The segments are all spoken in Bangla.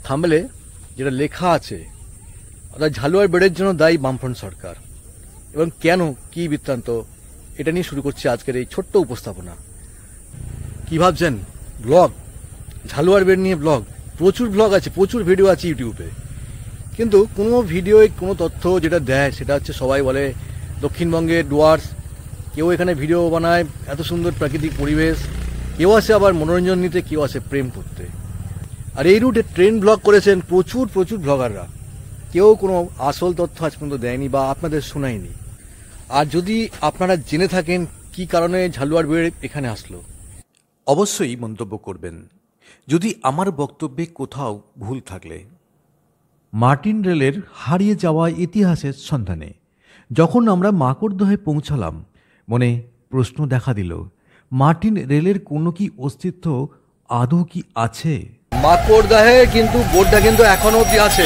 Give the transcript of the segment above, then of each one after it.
থাম্বনেলে যেটা লেখা আছে, অর্থাৎ ঝালুয়ার বেড়ের জন্য দায়ী বামফ্রন্ট সরকার, এবং কেন, কি বৃত্তান্ত, এটা নিয়ে শুরু করছে আজকের এই ছোট্ট উপস্থাপনা। কি ভাবছেন? ব্লগ, ঝালুয়ার বেড় নিয়ে ব্লগ? প্রচুর ব্লগ আছে, প্রচুর ভিডিও আছে ইউটিউবে, কিন্তু কোনো ভিডিওয় কোনো তথ্য যেটা দেয় সেটা হচ্ছে সবাই বলে দক্ষিণবঙ্গের ডুয়ার্স, কেউ এখানে ভিডিও বানায়, এত সুন্দর প্রাকৃতিক পরিবেশ, কেউ আসে আবার মনোরঞ্জন নিতে, কেউ আসে প্রেম করতে। আর এই রুটে ট্রেন ব্লগ করেছেন প্রচুর প্রচুর ব্লগাররা, কেউ কোনো আসল তথ্য আজ পর্যন্ত দেয়নি বা আপনাদের শোনায়নি। আর যদি আপনারা জেনে থাকেন কি কারণে ঝালুয়ার বেড় এখানে আসলো, অবশ্যই মন্তব্য করবেন যদি আমার বক্তব্যে কোথাও ভুল থাকলে। মার্টিন রেলের হারিয়ে যাওয়া ইতিহাসের সন্ধানে যখন আমরা মাকড়দহে পৌঁছালাম, মনে প্রশ্ন দেখা দিল, মার্টিন রেলের কোনো কি অস্তিত্ব আদৌ কি আছে? মাকড়দহে কিন্তু বোর্ডটা কিন্তু এখনো অব্দি আছে,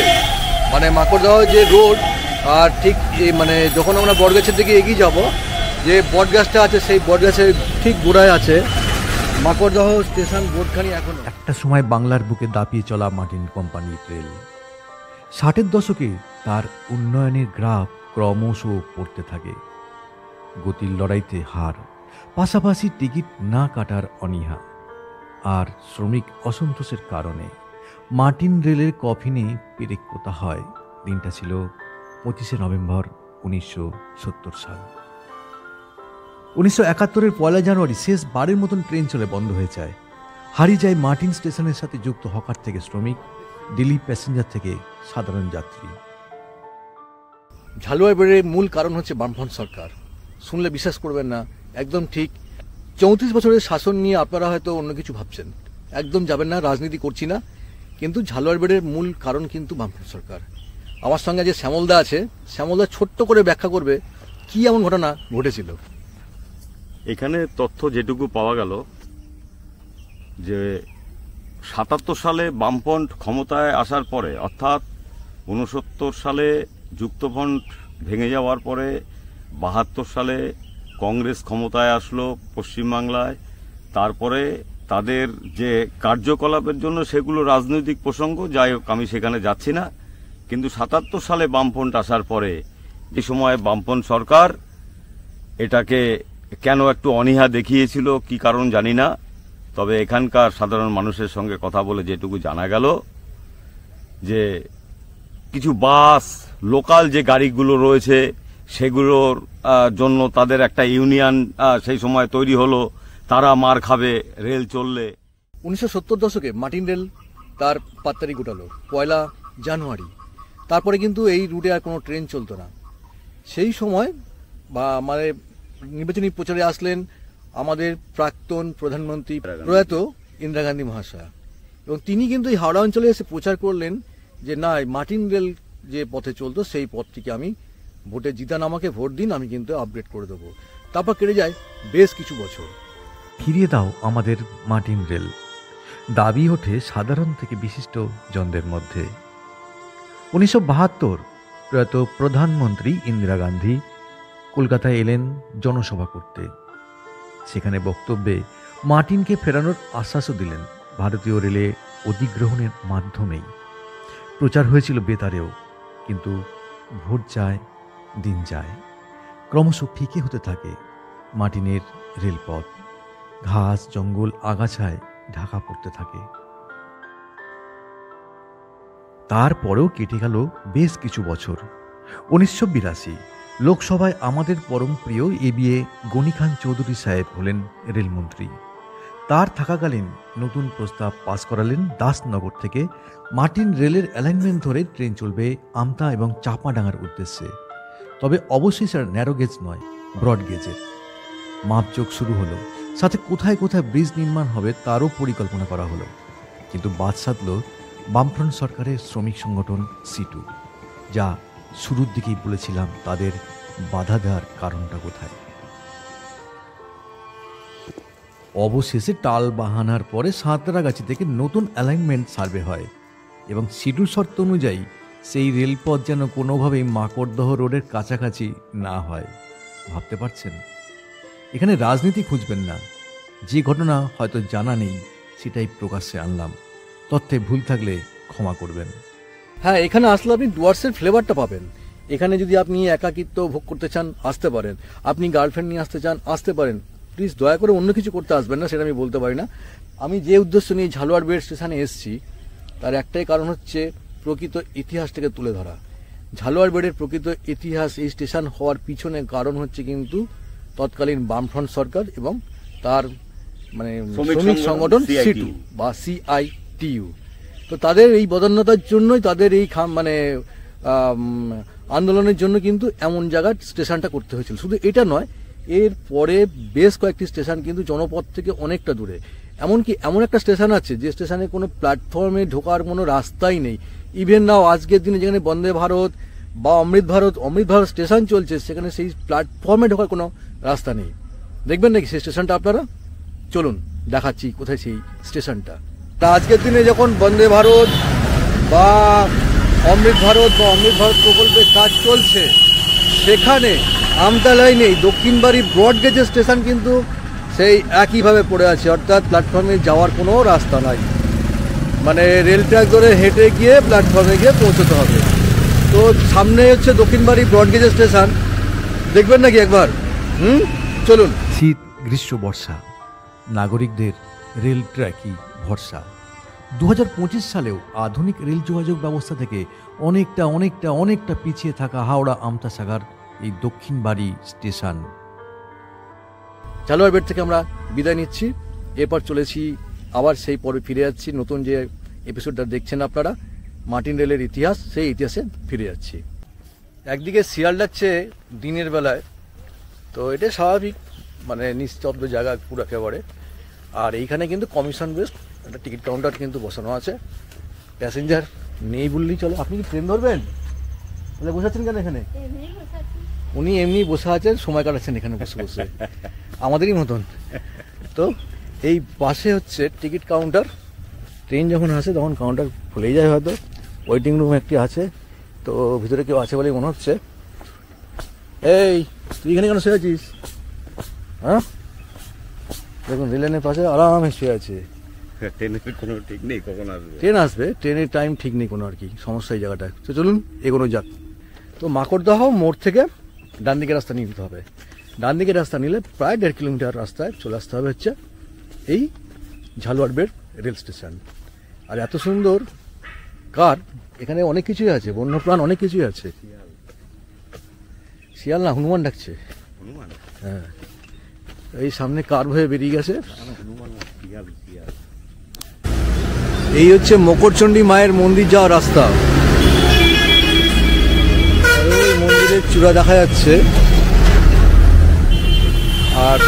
মানে মাকড়দহ যে রোড, আর ঠিক মানে যখন আমরা বটগাছের দিকে এগিয়ে যাব, যে বটগাছটা আছে সেই বটগাছের ঠিক গোড়ায় আছে মাকড়দহ স্টেশন বোর্ডখানি এখনো। একটা সময় বাংলার বুকে দাপিয়ে চলা মার্টিন কোম্পানির রেল 60-এর দশকে তার উন্নয়নের গ্রাফ ক্রমশ পড়তে থাকে। গতির লড়াইতে হার, পাশাপাশি টিকিট না কাটার অনীহা আর শ্রমিক অসন্তোষের কারণে মার্টিন রেলের কফিনে পেরেক পোতা হয়। দিনটা ছিল 25শে নভেম্বর 1970 সাল। 1971-এর 1 জানুয়ারি শেষ বারের মতন ট্রেন চলে বন্ধ হয়ে যায়। হারিয়ে যায় মার্টিন স্টেশনের সাথে যুক্ত হকার থেকে শ্রমিক, ডেলি প্যাসেঞ্জার থেকে সাধারণ যাত্রী। ঝালুয়ার বেড়ের মূল কারণ হচ্ছে বামফ্রন্ট সরকার। শুনলে বিশ্বাস করবেন না, একদম ঠিক। 34 বছরের শাসন নিয়ে আপনারা হয়তো অন্য কিছু ভাবছেন, একদম যাবেন না, রাজনীতি করছি না, কিন্তু ঝালুয়ার বেড়ের মূল কারণ কিন্তু বামফ্রন্ট সরকার। আমার সঙ্গে যে শ্যামলদা আছে, শ্যামলদা ছোট্ট করে ব্যাখ্যা করবে কি এমন ঘটনা ঘটেছিল। এখানে তথ্য যেটুকু পাওয়া গেল যে 77 সালে বামফ্রন্ট ক্ষমতায় আসার পরে, অর্থাৎ 69 সালে যুক্তফ্রন্ট ভেঙে যাওয়ার পরে 72 সালে কংগ্রেস ক্ষমতায় আসলো পশ্চিমবাংলায়। তারপরে তাদের যে কার্যকলাপের জন্য সেগুলো রাজনৈতিক প্রসঙ্গ, যাই হোক আমি সেখানে যাচ্ছি না। কিন্তু 77 সালে বামফ্রন্ট আসার পরে যে সময় বামফ্রন্ট সরকার এটাকে কেন একটু অনীহা দেখিয়েছিল, কি কারণ জানি না, তবে এখানকার সাধারণ মানুষের সঙ্গে কথা বলে যেটুকু জানা গেল যে কিছু বাস, লোকাল যে গাড়িগুলো রয়েছে সেগুলোর জন্য তাদের একটা ইউনিয়ন সেই সময় তৈরি হলো, তারা মার খাবে রেল চললে। 1970 দশকে মার্টিন রেল তার পাত্তারি গোটালো 1 জানুয়ারি। তারপরে কিন্তু এই রুটে আর কোনো ট্রেন চলতো না। সেই সময় বা আমাদের নির্বাচনী প্রচারে আসলেন আমাদের প্রাক্তন প্রধানমন্ত্রী প্রয়াত ইন্দিরা গান্ধী মহাশয়া, এবং তিনি কিন্তু এই হাওড়া অঞ্চলে এসে প্রচার করলেন যে না, মার্টিন রেল যে পথে চলতো সেই পথটিকে আমি ভোটে জিতান, আমাকে ভোট দিন, আমি কিন্তু আপগ্রেড করে দেবো। তারপর কেটে যায় বেশ কিছু বছর। ফিরিয়ে দাও আমাদের মার্টিন রেল, দাবি ওঠে সাধারণ থেকে বিশিষ্ট জনদের মধ্যে। 1972 প্রয়াত প্রধানমন্ত্রী ইন্দিরা গান্ধী কলকাতায় এলেন জনসভা করতে। সেখানে বক্তব্যে মার্টিনকে ফেরানোর আশ্বাসও দিলেন ভারতীয় রেলে অধিগ্রহণের মাধ্যমেই। প্রচার হয়েছিল বেতারেও, কিন্তু ভোট যায়, দিন যায়, ক্রমশ ফিকে হতে থাকে মার্টিনের রেলপথ। ঘাস, জঙ্গল, আগাছায় ঢাকা পড়তে থাকে। তারপরেও কেটে গেল বেশ কিছু বছর। 1982 লোকসভায় আমাদের পরম প্রিয় এবিএ গনি খান চৌধুরী সাহেব হলেন রেলমন্ত্রী। তার থাকাকালীন নতুন প্রস্তাব পাস করালেন দাসনগর থেকে মার্টিন রেলের অ্যালাইনমেন্ট ধরে ট্রেন চলবে আমতা এবং চাপাডাঙ্গার উদ্দেশ্যে। তবে অবশ্যই সেটা ন্যারো গেজ নয়, ব্রড গেজের। মাপজোক শুরু হলো, সাথে কোথায় কোথায় ব্রিজ নির্মাণ হবে তারও পরিকল্পনা করা হলো। কিন্তু বাদ সাধল বামফ্রন্ট সরকারের শ্রমিক সংগঠন সিটু, যা শুরুর দিকেই বলেছিলাম তাদের বাধা দেওয়ার কারণটা কোথায়। অবশেষে টাল বাহানার পরে সাঁতরাগাছি থেকে নতুন অ্যালাইনমেন্ট সার্ভে হয় এবং সিটুর শর্ত অনুযায়ী সেই রেলপথ যেন কোনোভাবেই মাকড়দহ রোডের কাছাকাছি না হয়। ভাবতে পারছেন? এখানে রাজনীতি খুঁজবেন না, যে ঘটনা হয়তো জানা নেই সেটাই প্রকাশ্যে আনলাম। তথ্যে ভুল থাকলে ক্ষমা করবেন। হ্যাঁ, এখানে আসলে আপনি ডুয়ার্সের ফ্লেভারটা পাবেন। এখানে যদি আপনি একাকিত্ব ভোগ করতে চান আসতে পারেন, আপনি গার্লফ্রেন্ড নিয়ে আসতে চান আসতে পারেন। প্লিজ দয়া করে অন্য কিছু করতে আসবেন না, সেটা আমি বলতে পারি না। আমি যে উদ্দেশ্য নিয়ে ঝালুয়ার বেড স্টেশনে এসেছি তার একটাই কারণ হচ্ছে প্রকৃত ইতিহাসটাকে তুলে ধরা। ঝালুয়ার বেডের প্রকৃত ইতিহাস এই স্টেশন হওয়ার পিছনে কারণ হচ্ছে কিন্তু তৎকালীন বামফ্রন্ট সরকার এবং তার মানে শ্রমিক সংগঠন সিটু বা CITU। তো তাদের এই বদান্যতার জন্যই, তাদের এই আন্দোলনের জন্য কিন্তু এমন জায়গার স্টেশনটা করতে হয়েছিল। শুধু এটা নয়, এর পরে বেশ কয়েকটি স্টেশন কিন্তু জনপথ থেকে অনেকটা দূরে। এমনকি এমন একটা স্টেশন আছে যে স্টেশনে কোনো প্ল্যাটফর্মে ঢোকার কোনো রাস্তাই নেই। ইভেন নাও আজকের দিনে যেখানে বন্দে ভারত বা অমৃত ভারত স্টেশন চলছে, সেখানে সেই প্ল্যাটফর্মে ঢোকার কোনো রাস্তা নেই। দেখবেন নাকি সেই স্টেশনটা আপনারা? চলুন দেখাচ্ছি কোথায় সেই স্টেশনটা। তা আজকের দিনে যখন বন্দে ভারত বা অমৃত ভারত প্রকল্পের কাজ চলছে, সেখানে আমতা লাইনে দক্ষিণবাড়ি ব্রডগেজের স্টেশন কিন্তু সেই একইভাবে পড়ে আছে, অর্থাৎ প্ল্যাটফর্মে যাওয়ার কোনো রাস্তা নাই। মানে রেল ট্র্যাক ধরে হেঁটে গিয়ে প্ল্যাটফর্মে গিয়ে পৌঁছতে হবে। তো সামনে হচ্ছে দক্ষিণবাড়ি ব্রডগেজের স্টেশন, দেখবেন নাকি একবার? চলুন। শীত, গ্রীষ্ম, বর্ষা, নাগরিকদের রেল ট্র্যাকই ভরসা। 2025 সালেও আধুনিক রেল যোগাযোগ ব্যবস্থা থেকে অনেকটা পিছিয়ে থাকা হাওড়া আমতাসাগর এই দক্ষিণবাড়ি স্টেশন। ঝালুয়ার বেড থেকে আমরা বিদায় নিচ্ছি। এরপর চলেছি আবার সেই পরে ফিরে যাচ্ছি। নতুন যে এপিসোডটা দেখছেন আপনারা, মার্টিন রেলের ইতিহাস, সেই ইতিহাসে ফিরে যাচ্ছি। একদিকে শিয়াল ডাকছে দিনের বেলায়, তো এটা স্বাভাবিক, মানে নিস্তব্ধ জায়গা পুরো একেবারে। আর এইখানে কিন্তু কমিশন বেসড একটা টিকিট কাউন্টার কিন্তু বসানো আছে। প্যাসেঞ্জার নেই বললেই চলো। আপনি কি ট্রেন ধরবেন? তাহলে বসাচ্ছেন কেন এখানে? উনি এমনি বসে আছেন, সময় কাটাচ্ছেন এখানে বসে বসে, আমাদেরই মতন। তো এই পাশে হচ্ছে টিকিট কাউন্টার। ট্রেন যখন আসে তখন কাউন্টার খুলেই যায়, হয়তো ওয়েটিং রুম একটি আছে, তো ভিতরে কেউ আছে বলেই মনে হচ্ছে। এই তুই এখানে কেন শুয়ে আছিস? হ্যাঁ, দেখুন রেলের পাশে আরামে শুয়ে আছে। ট্রেনের কোনো ঠিক নেই কখন আসবে। ট্রেন আসবে, ট্রেনের টাইম ঠিক নেই কোনো, আর কি সমস্যা এই জায়গাটায়। তো চলুন এগোনো যাক। তো মাকড়দহ মোড় থেকে ডান দিকে রাস্তা নিয়ে নিতে হবে। ডান দিকে রাস্তা নিলে প্রায় 1.5 কিলোমিটার রাস্তায় চলে আসতে হবে হচ্ছে এই ঝালুয়ার বেড রেল স্টেশন। আর এত সুন্দর কার, এখানে অনেক কিছুই আছে, বন্যপ্রাণ অনেক কিছুই আছে। শিয়াল না, হনুমান ডাকছে। হ্যাঁ, এই সামনে কার হয়ে বেরিয়ে গেছে। এই হচ্ছে মকরচণ্ডী মায়ের মন্দির যাওয়ার রাস্তা। ওই মন্দিরের চূড়া দেখা যাচ্ছে। আর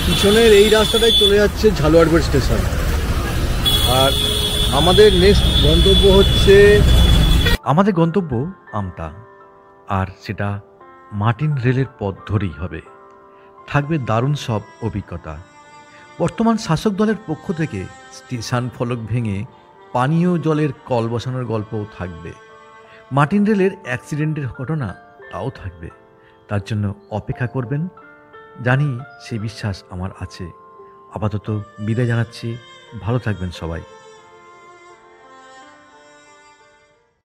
পিছনের এই রাস্তাটাই চলে যাচ্ছে ঝালুয়ার বেড স্টেশন। আর আমাদের নেক্সট গন্তব্য হচ্ছে, আমাদের গন্তব্য আমতা, আর সেটা মার্টিন রেলের পথ ধরেই হবে। থাকবে দারুণ সব অভিজ্ঞতা। বর্তমান শাসক দলের পক্ষ থেকে স্টেশন ফলক ভেঙে পানীয় জলের কল বসানোর গল্পও থাকবে। মার্টিন রেলের অ্যাক্সিডেন্টের ঘটনা তাও থাকবে। তার জন্য অপেক্ষা করবেন, জানি সেই বিশ্বাস আমার আছে। আপাতত বিদায় জানাচ্ছি, ভালো থাকবেন সবাই।